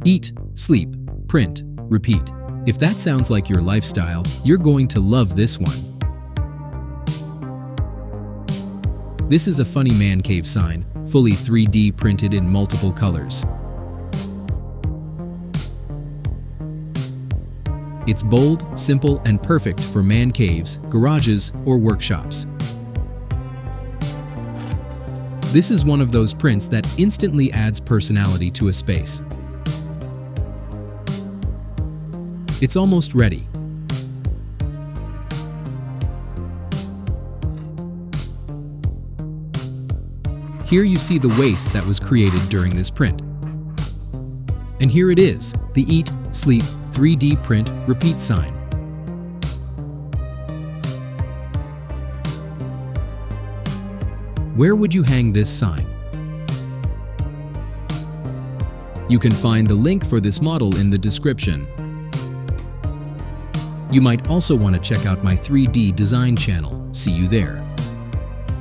Eat, sleep, print, repeat. If that sounds like your lifestyle, you're going to love this one. This is a funny man cave sign, fully 3D printed in multiple colors. It's bold, simple, and perfect for man caves, garages, or workshops. This is one of those prints that instantly adds personality to a space. It's almost ready. Here you see the waste that was created during this print. And here it is, the Eat, Sleep, 3D Print, Repeat sign. Where would you hang this sign? You can find the link for this model in the description. You might also want to check out my 3D design channel. See you there.